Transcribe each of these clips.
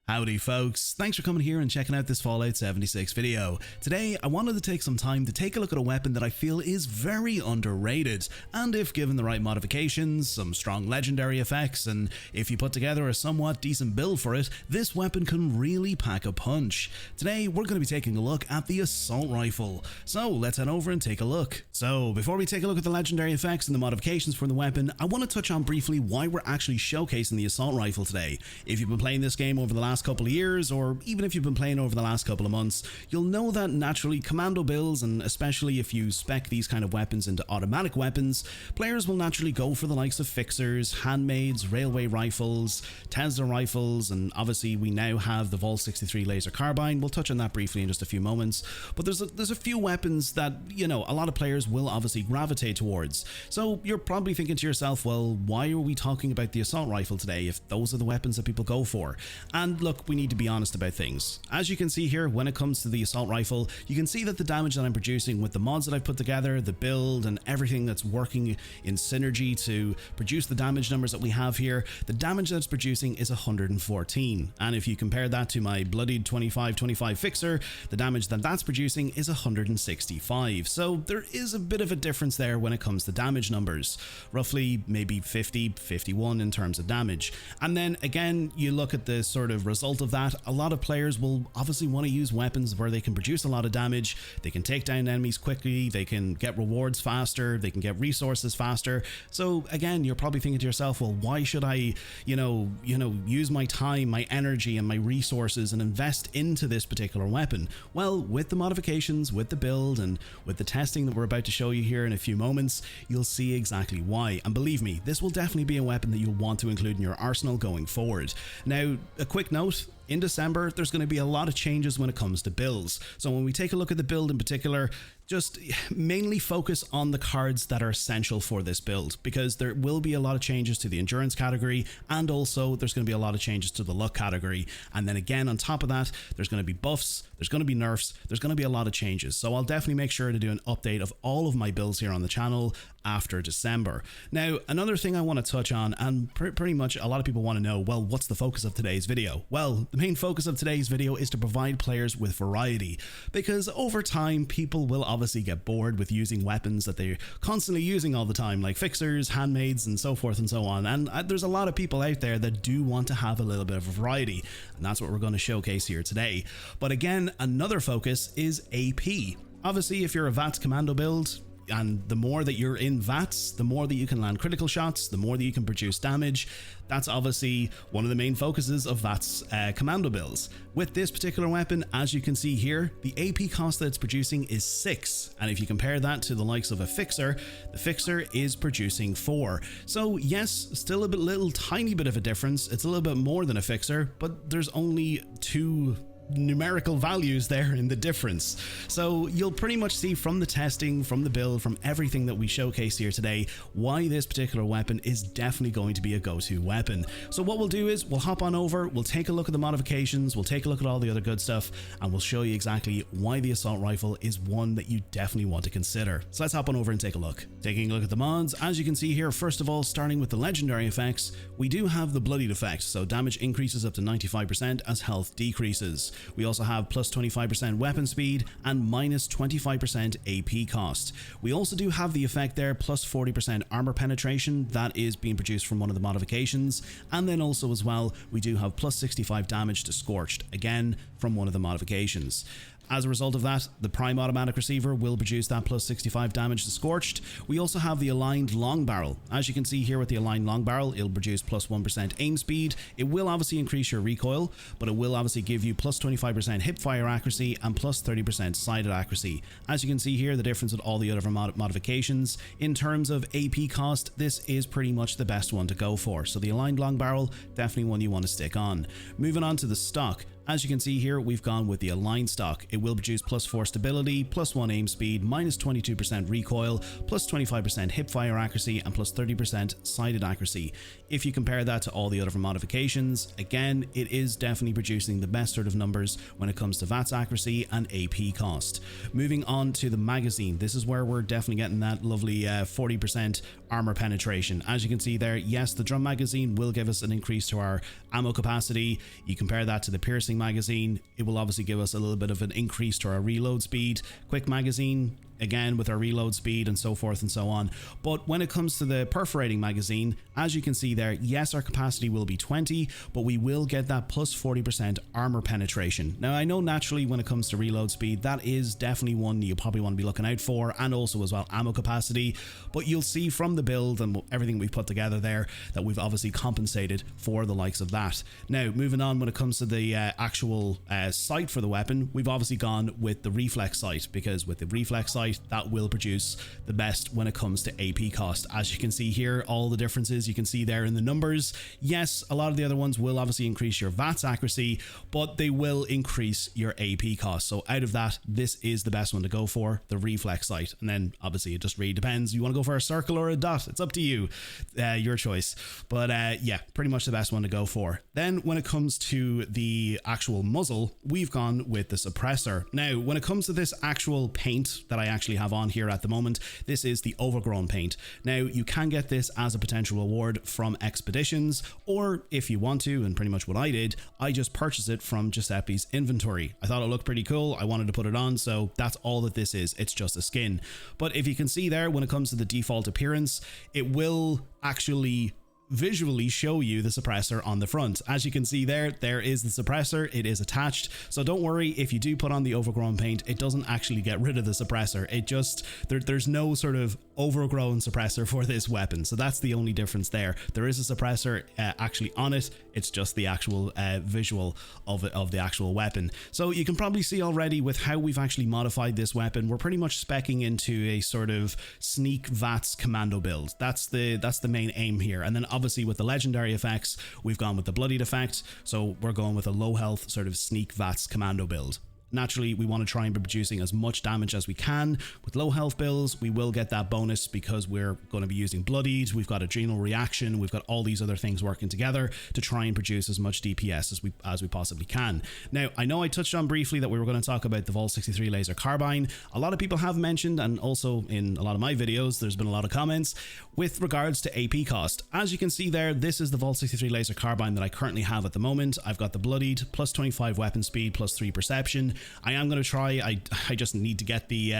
Howdy folks, thanks for coming here and checking out this Fallout 76 video. Today I wanted to take some time to take a look at a weapon that I feel is very underrated, and if given the right modifications, some strong legendary effects, and if you put together a somewhat decent build for it, this weapon can really pack a punch. Today we're going to be taking a look at the assault rifle, so let's head over and take a look. So before we take a look at the legendary effects and the modifications for the weapon, I want to touch on briefly why we're actually showcasing the assault rifle today. If you've been playing this game over the last couple of years, or even if you've been playing over the last couple of months, you'll know that naturally commando builds, and especially if you spec these kind of weapons into automatic weapons, players will naturally go for the likes of fixers, handmaids, railway rifles, Tesla rifles, and obviously we now have the Vol 63 laser carbine. We'll touch on that briefly in just a few moments, but there's a few weapons that, you know, a lot of players will obviously gravitate towards. So you're probably thinking to yourself, well, why are we talking about the assault rifle today if those are the weapons that people go for? And look, we need to be honest about things. As you can see here, when it comes to the assault rifle, you can see that the damage that I'm producing with the mods that I've put together, the build, and everything that's working in synergy to produce the damage numbers that we have here, the damage that's producing is 114. And if you compare that to my bloodied 25-25 fixer, the damage that that's producing is 165. So there is a bit of a difference there when it comes to damage numbers, roughly maybe 50-51 in terms of damage. And then again, you look at the sort of result of that, a lot of players will obviously want to use weapons where they can produce a lot of damage, they can take down enemies quickly, they can get rewards faster, they can get resources faster. So again, you're probably thinking to yourself, well, why should I, use my time, my energy, and my resources and invest into this particular weapon? Well, with the modifications, with the build, and with the testing that we're about to show you here in a few moments, you'll see exactly why. And believe me, this will definitely be a weapon that you'll want to include in your arsenal going forward. Now, a quick note, in December, there's going to be a lot of changes when it comes to builds. So when we take a look at the build in particular, just mainly focus on the cards that are essential for this build, because there will be a lot of changes to the endurance category, and also there's going to be a lot of changes to the luck category. And then again, on top of that, there's going to be buffs, there's going to be nerfs, there's going to be a lot of changes. So I'll definitely make sure to do an update of all of my builds here on the channel after December. Now, another thing I want to touch on, and pretty much a lot of people want to know, well, what's the focus of today's video? Well, the main focus of today's video is to provide players with variety, because over time people will obviously get bored with using weapons that they're constantly using all the time, like fixers, handmaids, and so forth and so on. And there's a lot of people out there that do want to have a little bit of a variety, and that's what we're going to showcase here today. But again, another focus is AP. Obviously, if you're a VATS commando build, and the more that you're in VATS, the more that you can land critical shots, the more that you can produce damage. That's obviously one of the main focuses of VATS commando builds. With this particular weapon, as you can see here, the AP cost that it's producing is 6, and if you compare that to the likes of a fixer, the fixer is producing 4. So yes, still a little tiny bit of a difference. It's a little bit more than a fixer, but there's only 2 numerical values there in the difference. So you'll pretty much see from the testing, from the build, from everything that we showcase here today, why this particular weapon is definitely going to be a go-to weapon. So what we'll do is we'll hop on over, we'll take a look at the modifications, we'll take a look at all the other good stuff, and we'll show you exactly why the assault rifle is one that you definitely want to consider. So let's hop on over and take a look. Taking a look at the mods, as you can see here, first of all, starting with the legendary effects, we do have the bloodied effect, so damage increases up to 95% as health decreases. We also have plus 25% weapon speed and minus 25% AP cost. We also do have the effect there, plus 40% armor penetration, that is being produced from one of the modifications. And then also as well, we do have plus 65 damage to Scorched, again from one of the modifications. As a result of that, the Prime Automatic Receiver will produce that plus 65 damage to Scorched. We also have the Aligned Long Barrel. As you can see here with the Aligned Long Barrel, it'll produce plus 1% aim speed. It will obviously increase your recoil, but it will obviously give you plus 25% hip fire accuracy and plus 30% sighted accuracy. As you can see here, the difference with all the other modifications, in terms of AP cost, this is pretty much the best one to go for. So the Aligned Long Barrel, definitely one you want to stick on. Moving on to the stock. As you can see here, we've gone with the aligned stock. It will produce plus 4 stability, plus 1 aim speed, minus 22% recoil, plus 25% hip fire accuracy, and plus 30% sighted accuracy. If you compare that to all the other modifications, again, it is definitely producing the best sort of numbers when it comes to VATS accuracy and AP cost. Moving on to the magazine, this is where we're definitely getting that lovely 40% armor penetration. As you can see there, yes, the drum magazine will give us an increase to our ammo capacity. You compare that to the piercing magazine, it will obviously give us a little bit of an increase to our reload speed. Quick magazine, again with our reload speed and so forth and so on. But when it comes to the perforating magazine, as you can see there, yes, our capacity will be 20, but we will get that plus 40% armor penetration. Now I know naturally when it comes to reload speed, that is definitely one you probably want to be looking out for, and also as well ammo capacity, but you'll see from the build and everything we've put together there that we've obviously compensated for the likes of that. Now moving on, when it comes to the actual sight for the weapon, we've obviously gone with the reflex sight, because with the reflex sight that will produce the best when it comes to AP cost. As you can see here, all the differences you can see there in the numbers. Yes, a lot of the other ones will obviously increase your VATS accuracy, but they will increase your AP cost. So out of that, this is the best one to go for, the reflex sight. And then obviously it just really depends. You want to go for a circle or a dot, it's up to you, your choice. But yeah, pretty much the best one to go for. Then when it comes to the actual muzzle, we've gone with the suppressor. Now when it comes to this actual paint that I actually have on here at the moment, this is the overgrown paint. Now you can get this as a potential reward from expeditions, or if you want to, and pretty much what I did, I just purchased it from Giuseppe's inventory. I thought it looked pretty cool, I wanted to put it on, so that's all that this is. It's just a skin. But if you can see there, when it comes to the default appearance, it will actually visually show you the suppressor on the front. As you can see there, there is the suppressor, it is attached. So don't worry if you do put on the overgrown paint, it doesn't actually get rid of the suppressor. It just, there's no sort of overgrown suppressor for this weapon. So that's the only difference there. There is a suppressor actually on it. It's just the actual visual of the actual weapon. So you can probably see already with how we've actually modified this weapon, we're pretty much speccing into a sort of sneak VATS commando build. That's the main aim here. And then obviously with the legendary effects, we've gone with the bloodied effect. So we're going with a low health sort of sneak VATS commando build. Naturally, we want to try and be producing as much damage as we can. With low health builds, we will get that bonus because we're going to be using bloodied, we've got adrenal reaction, we've got all these other things working together to try and produce as much DPS as we possibly can. Now, I know I touched on briefly that we were going to talk about the Vol 63 laser carbine. A lot of people have mentioned, and also in a lot of my videos, there's been a lot of comments with regards to AP cost. As you can see there, this is the Vol 63 laser carbine that I currently have at the moment. I've got the bloodied, plus 25 weapon speed, plus 3 perception. I am going to try, I just need to get the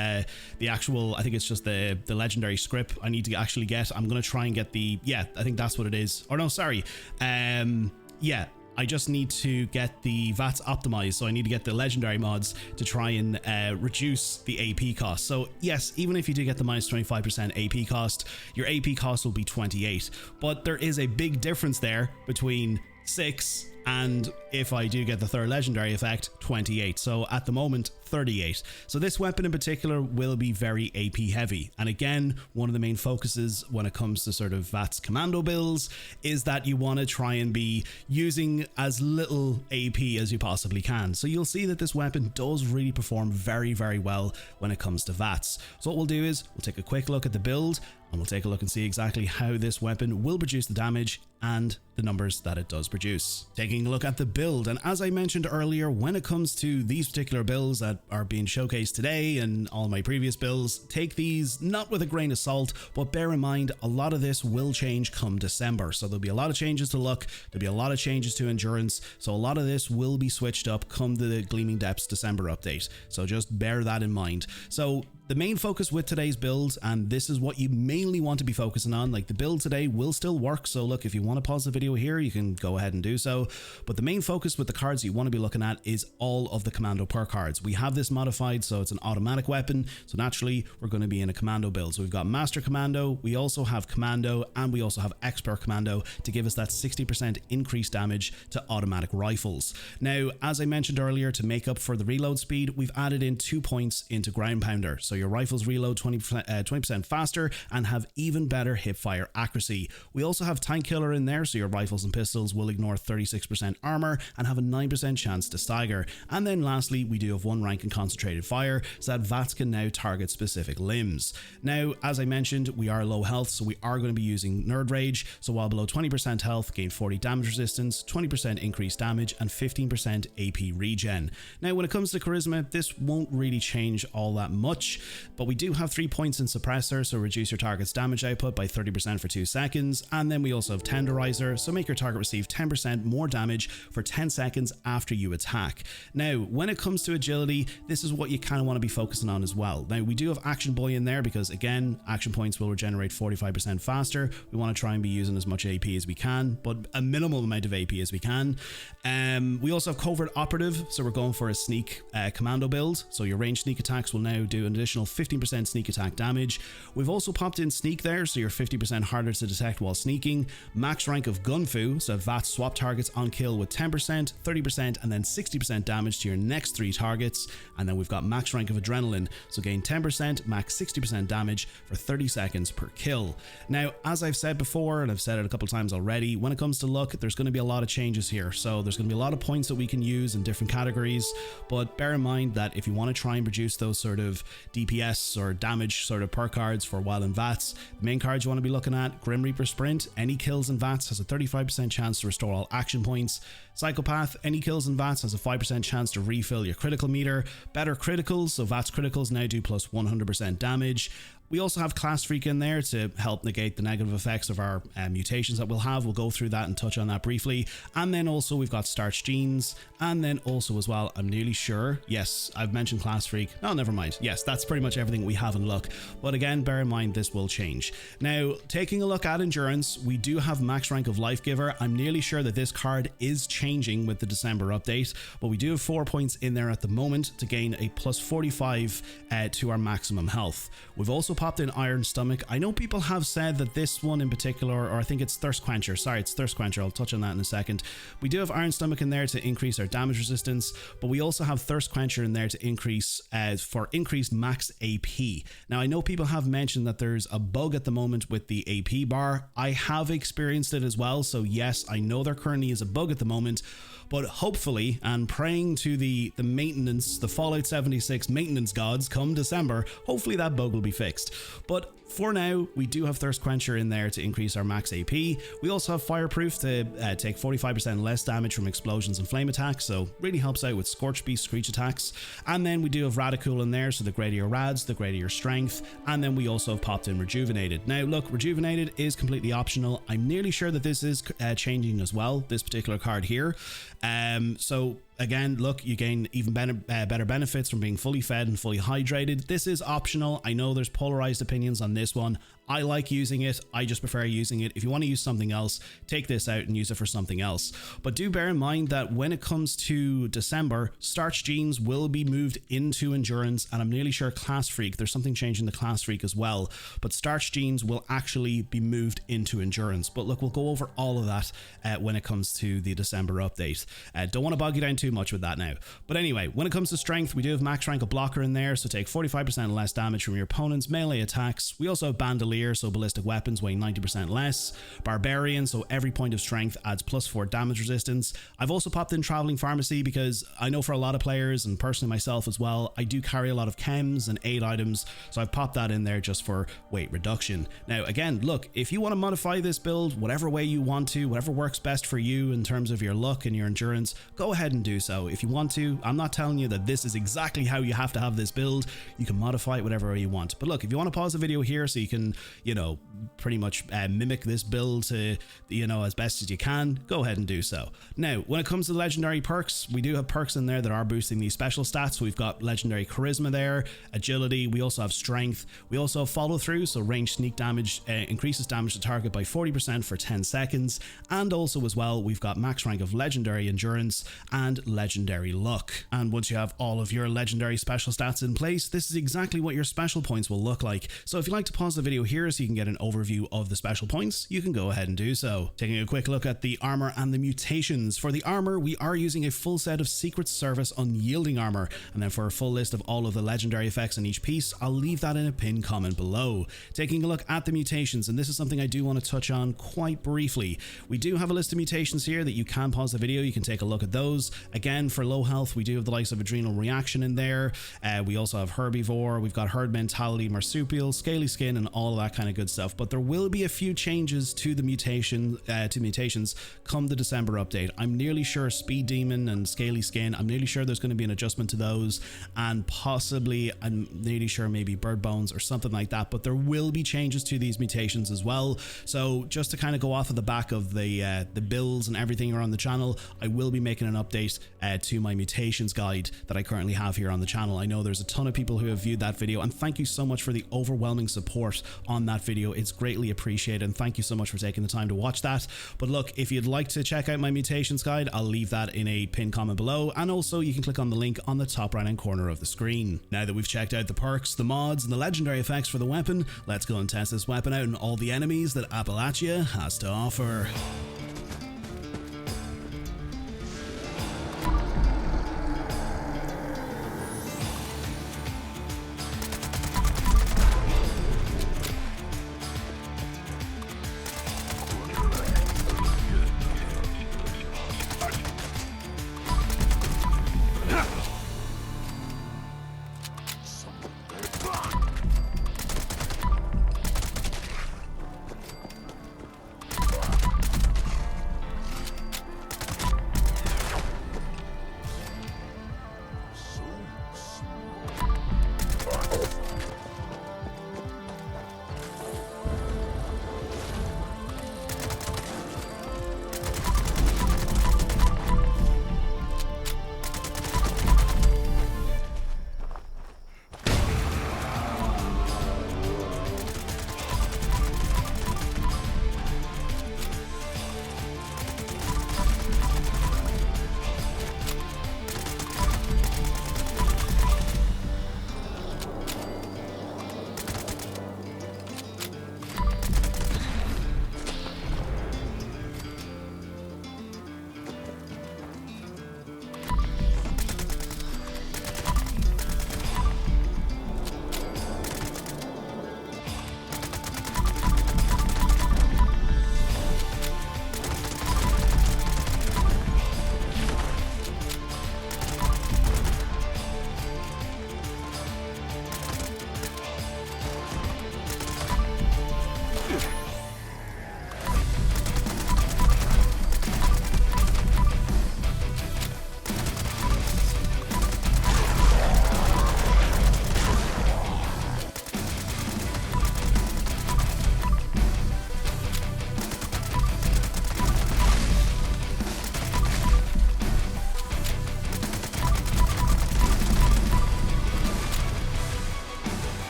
actual, I think it's just the legendary script I need to actually get. I'm going to try and get the, yeah, I think that's what it is. Or no, sorry. Yeah, I just need to get the VATS optimized, so I need to get the legendary mods to try and reduce the AP cost. So yes, even if you do get the minus 25% AP cost, your AP cost will be 28. But there is a big difference there between 6 and if I do get the third legendary effect, 28. So at the moment, 38. So this weapon in particular will be very AP heavy. And again, one of the main focuses when it comes to sort of VATS commando builds is that you want to try and be using as little AP as you possibly can. So you'll see that this weapon does really perform very, very well when it comes to VATS. So what we'll do is we'll take a quick look at the build and we'll take a look and see exactly how this weapon will produce the damage and the numbers that it does produce. Taking a look at the build, and as I mentioned earlier, when it comes to these particular builds that are being showcased today and all my previous builds, take these not with a grain of salt, but bear in mind a lot of this will change come December. So there'll be a lot of changes to luck, there'll be a lot of changes to endurance, so a lot of this will be switched up come the Gleaming Depths December update. So just bear that in mind. So the main focus with today's build, and this is what you mainly want to be focusing on, like the build today will still work, so look, if you want to pause the video here, you can go ahead and do so, but the main focus with the cards you want to be looking at is all of the commando perk cards. We have this modified so it's an automatic weapon, so naturally we're going to be in a commando build. So we've got Master Commando, we also have Commando, and we also have Expert Commando to give us that 60% increased damage to automatic rifles. Now, as I mentioned earlier, to make up for the reload speed, we've added in 2 points into Ground Pounder, so your rifles reload 20% faster and have even better hip fire accuracy. We also have Tank Killer in there, so your rifles and pistols will ignore 36% 6% armor and have a 9% chance to stagger. And then lastly, we do have 1 rank in concentrated fire, so that VATS can now target specific limbs. Now, as I mentioned, we are low health, so we are going to be using Nerd Rage. So while below 20% health, gain 40 damage resistance, 20% increased damage, and 15% AP regen. Now, when it comes to charisma, this won't really change all that much, but we do have 3 points in suppressor, so reduce your target's damage output by 30% for 2 seconds. And then we also have tenderizer, so make your target receive 10% more damage for 10 seconds after you attack. Now, when it comes to agility, this is what you kind of want to be focusing on as well. Now, we do have action boy in there because, again, action points will regenerate 45% faster. We want to try and be using as much AP as we can, but a minimal amount of AP as we can. We also have covert operative, so we're going for a sneak commando build. So your ranged sneak attacks will now do an additional 15% sneak attack damage. We've also popped in sneak there, so you're 50% harder to detect while sneaking. Max rank of gunfu, so VATS swap targets on kill with 10%, 30%, and then 60% damage to your next 3 targets. And then we've got max rank of adrenaline, so gain 10%, max 60% damage for 30 seconds per kill. Now, as I've said before, and I've said it a couple times already, when it comes to luck, there's going to be a lot of changes here. So there's going to be a lot of points that we can use in different categories, but bear in mind that if you want to try and produce those sort of DPS or damage sort of perk cards for while in VATS, the main cards you want to be looking at: Grim Reaper Sprint, any kills in VATS has a 35% chance to restore all action points. Psychopath, any kills in VATS has a 5% chance to refill your critical meter. Better criticals, so VATS criticals now do plus 100% damage. We also have Class Freak in there to help negate the negative effects of our mutations that we'll have. We'll go through that and touch on that briefly. And then also we've got Starch Genes. And then also as well, I'm nearly sure, yes, I've mentioned Class Freak. No, never mind. Yes, that's pretty much everything we have in luck. But again, bear in mind, this will change. Now, taking a look at endurance, we do have max rank of Life Giver. I'm nearly sure that this card is changing with the December update, but we do have 4 points in there at the moment to gain a plus 45 to our maximum health. We've also popped in Iron Stomach. I know people have said that this one in particular, or I think it's Thirst Quencher. Sorry, it's Thirst Quencher. I'll touch on that in a second. We do have Iron Stomach in there to increase our damage resistance, but we also have Thirst Quencher in there to increase for increased max AP. Now, I know people have mentioned that there's a bug at the moment with the AP bar. I have experienced it as well, so yes, I know there currently is a bug at the moment, but hopefully, and praying to the maintenance, the Fallout 76 maintenance gods come December, hopefully that bug will be fixed. But for now, we do have Thirst Quencher in there to increase our max AP. We also have Fireproof to take 45% less damage from explosions and flame attacks, so really helps out with Scorch Beast Screech attacks. And then we do have Radicool in there, so the greater your rads, the greater your strength. And then we also have popped in Rejuvenated. Now look, Rejuvenated is completely optional. I'm nearly sure that this is changing as well, this particular card here. So again, look, you gain even better benefits from being fully fed and fully hydrated. This is optional. I know there's polarized opinions on this one. I like using it. I just prefer using it. If you want to use something else, take this out and use it for something else. But do bear in mind that when it comes to December, Starch Genes will be moved into Endurance, and I'm nearly sure Class Freak, there's something changing the Class Freak as well, but Starch Genes will actually be moved into Endurance. But look, we'll go over all of that when it comes to the December update. Don't want to bog you down too much with that now. But anyway, when it comes to strength, we do have max rank of Blocker in there, so take 45% less damage from your opponent's melee attacks. We also have Bandolier, so ballistic weapons weigh 90% less. Barbarian, so every point of strength adds plus 4 damage resistance. I've also popped in Traveling Pharmacy because I know for a lot of players, and personally myself as well, I do carry a lot of chems and aid items, so I've popped that in there just for weight reduction. Now again, look, if you want to modify this build whatever way you want to, whatever works best for you in terms of your luck and your endurance, go ahead and do so. If you want to, I'm not telling you that this is exactly how you have to have this build. You can modify it whatever way you want. But look, if you want to pause the video here so you can, you know, pretty much mimic this build to, you know, as best as you can, go ahead and do so. Now, when it comes to legendary perks, we do have perks in there that are boosting these special stats. So we've got legendary charisma there, agility, we also have strength, we also have follow through, so range sneak damage increases damage to target by 40% for 10 seconds, and also as well we've got max rank of legendary endurance and legendary luck. And once you have all of your legendary special stats in place, this is exactly what your special points will look like. So if you'd like to pause the video here so you can get an overview of the special points, you can go ahead and do so. Taking a quick look at the armor and the mutations. For the armor, we are using a full set of Secret Service unyielding armor, and then for a full list of all of the legendary effects in each piece, I'll leave that in a pinned comment below. Taking a look at the mutations, and this is something I do want to touch on quite briefly. We do have a list of mutations here that you can pause the video, you can take a look at those. Again, for low health, we do have the likes of Adrenal Reaction in there. We also have Herbivore, we've got Herd Mentality, Marsupial, Scaly Skin, and all of that kind of good stuff. But there will be a few changes to the mutations come the December update. I'm nearly sure Speed Demon and Scaly Skin, I'm nearly sure there's going to be an adjustment to those, and possibly, I'm nearly sure maybe Bird Bones or something like that. But there will be changes to these mutations as well. So just to kind of go off of the back of the builds and everything around the channel, I will be making an update to my mutations guide that I currently have here on the channel. I know there's a ton of people who have viewed that video, and thank you so much for the overwhelming support on that video. It's greatly appreciated, and thank you so much for taking the time to watch that. But look, if you'd like to check out my mutations guide, I'll leave that in a pinned comment below, and also you can click on the link on the top right hand corner of the screen. Now that we've checked out the perks, the mods, and the legendary effects for the weapon, let's go and test this weapon out and all the enemies that Appalachia has to offer.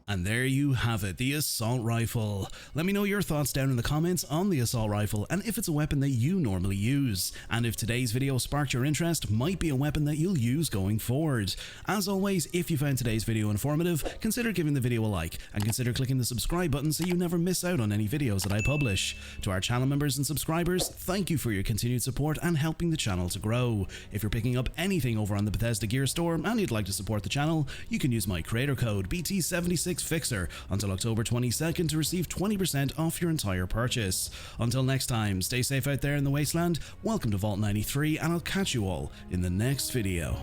And there you have it, the assault rifle. Let me know your thoughts down in the comments on the assault rifle and if it's a weapon that you normally use. And if today's video sparked your interest, might be a weapon that you'll use going forward. As always, if you found today's video informative, consider giving the video a like and consider clicking the subscribe button so you never miss out on any videos that I publish. To our channel members and subscribers, thank you for your continued support and helping the channel to grow. If you're picking up anything over on the Bethesda Gear Store and you'd like to support the channel, you can use my creator code BT76Fixer until October 22nd to receive 20% off your entire purchase. Until next time, stay safe out there in the wasteland, welcome to Vault 93, and I'll catch you all in the next video.